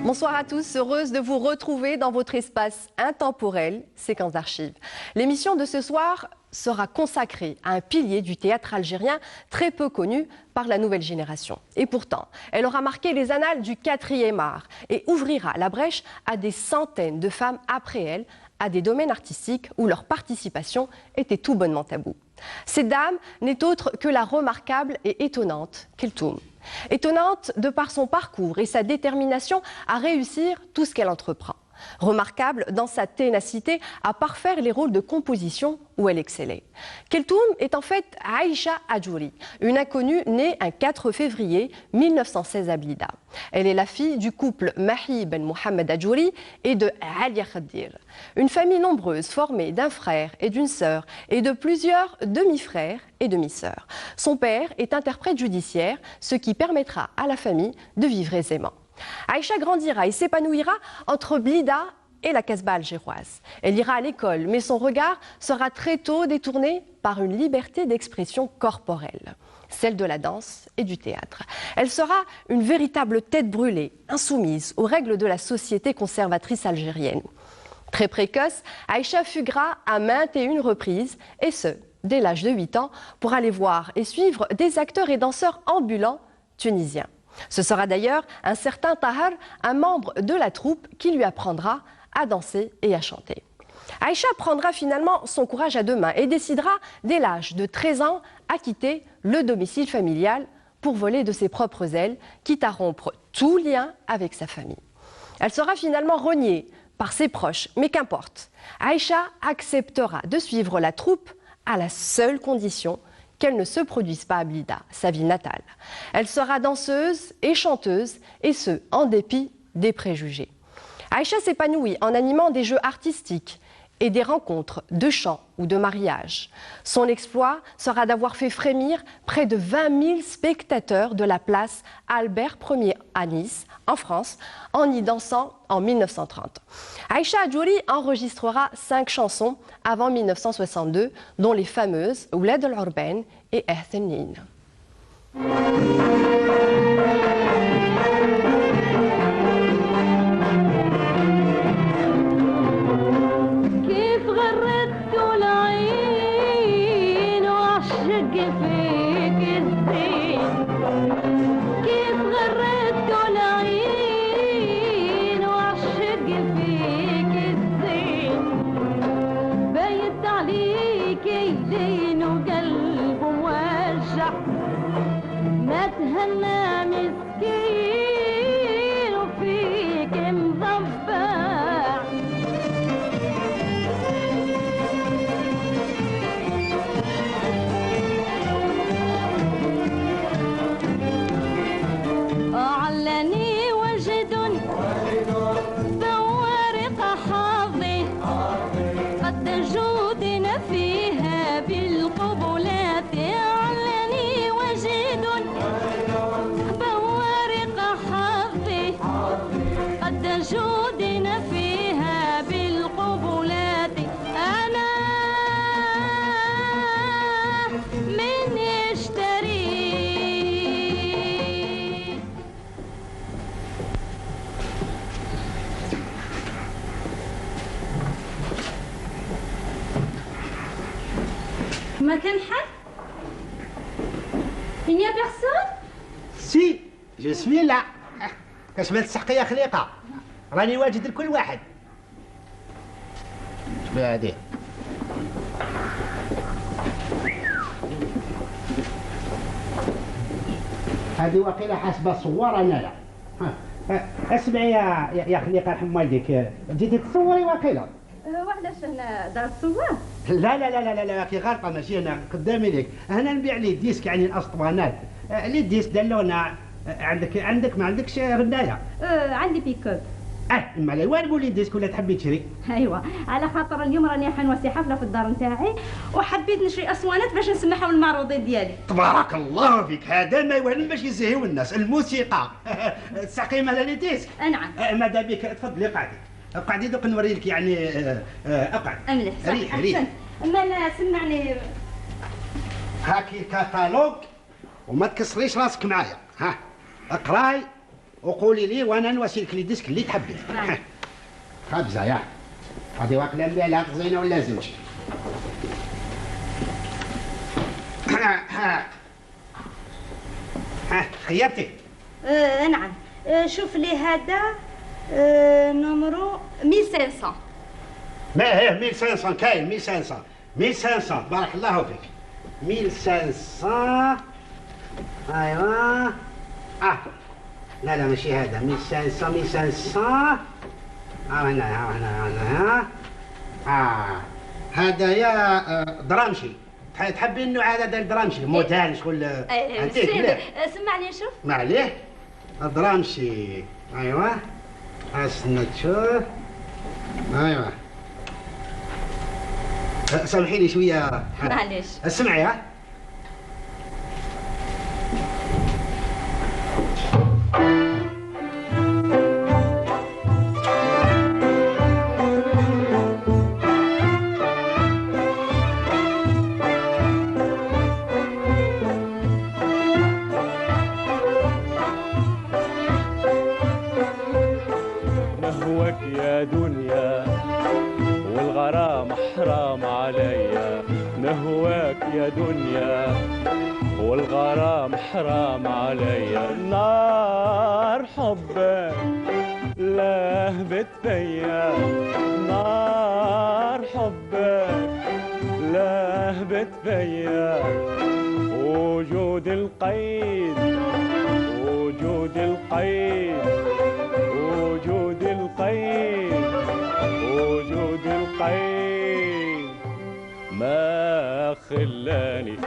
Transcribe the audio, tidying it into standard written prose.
Bonsoir à tous, heureuse de vous retrouver dans votre espace intemporel, Séquence d'archives. L'émission de ce soir sera consacrée à un pilier du théâtre algérien très peu connu par la nouvelle génération. Et pourtant, elle aura marqué les annales du 4e art et ouvrira la brèche à des centaines de femmes après elle, à des domaines artistiques où leur participation était tout bonnement taboue. Cette dame n'est autre que la remarquable et étonnante Keltoum. Étonnante de par son parcours et sa détermination à réussir tout ce qu'elle entreprend. Remarquable dans sa ténacité à parfaire les rôles de composition où elle excellait. Keltoum est en fait Aïcha Adjouri, une inconnue née un 4 février 1916 à Blida. Elle est la fille du couple Mahi Ben Mohamed Adjouri et de Alia Khadir. Une famille nombreuse formée d'un frère et d'une sœur et de plusieurs demi-frères et demi-sœurs. Son père est interprète judiciaire, ce qui permettra à la famille de vivre aisément. Aïcha grandira et s'épanouira entre Blida et la Casbah algéroise. Elle ira à l'école, mais son regard sera très tôt détourné par une liberté d'expression corporelle, celle de la danse et du théâtre. Elle sera une véritable tête brûlée, insoumise aux règles de la société conservatrice algérienne. Très précoce, Aïcha fuguera à maintes et une reprises, et ce, dès l'âge de 8 ans, pour aller voir et suivre des acteurs et danseurs ambulants tunisiens. Ce sera d'ailleurs un certain Tahar, un membre de la troupe, qui lui apprendra à danser et à chanter. Aïcha prendra finalement son courage à deux mains et décidera, dès l'âge de 13 ans, à quitter le domicile familial pour voler de ses propres ailes, quitte à rompre tout lien avec sa famille. Elle sera finalement reniée par ses proches, mais qu'importe. Aïcha acceptera de suivre la troupe à la seule condition qu'elle ne se produise pas à Blida, sa ville natale. Elle sera danseuse et chanteuse, et ce, en dépit des préjugés. Aïcha s'épanouit en animant des jeux artistiques et des rencontres de chant ou de mariage. Son exploit sera d'avoir fait frémir près de 20 000 spectateurs de la place Albert Ier à Nice, en France, en y dansant en 1930. Aïcha Adjouri enregistrera 5 chansons avant 1962, dont les fameuses Oulad al-Urban et Ehthenin. ما كان حد؟ Il n'y a personne? Si, je suis là. كاش ما تسحقي يا خليقة، راني واجد لكل واحد. شبيه هادي؟ هادي واقيلا حاسبة صور انايا. اسمعي يا خليقة رحم والديك، جيتي تصوري واقيلا. وعلاش هنا دار الصور؟ لا لا لا لا لا كي غلطه ماشي انا قدامي ليك، هنا نبيع لي ديسك يعني الاسطوانات، لي ديسك دلونا. عندك ما عندكش غنايه؟ عندي بيكوب. اما لا وين قولي ديسك ولا تحبي تشري؟ ايوا على خاطر اليوم راني حنوسي حفله في الدار نتاعي وحبيت نشري اسوانات باش نسمعهم المعروضين ديالي. تبارك الله فيك، هذا ما يوهن باش يزهيو الناس، الموسيقى. تساقي مالا لي ديسك؟ نعم. ماذا بك تفضلي قعدي. اقعدي دوك نوري لك يعني. اقعد. مليح ريح ريح. اما انا سمعني. هاكي الكتالوج وما تكسريش راسك معايا. ها اقراي وقولي لي وانا نواسيلك لي ديسك اللي تحبي. نعم. خبزه يا غادي واكله مليحه زينه ولا زوج. ها خيرتي؟ نعم. شوف لي هذا نمرو 1500. ما هي 1500 كاين 1500 بارك الله فيك 1500. ايوا لا ماشي هذا 1500 هنا هذا يا درامشي. تحبين النوع هذا ديال الدرامشي موتان شغل عندك؟ سمعني نشوف. ما عليه الدرامشي. ايوا استنى تشوف. ايوا سامحيني شويه معليش. اسمعي نهوك يا دنيا والغرام حرام عليا. نهواك يا دنيا والغرام حرام عليا. نار حبك لهبت فيا. نار حبك لهبت فيا. وجود القيد وجود القيد وجود القيد وجود القيد ما خلاني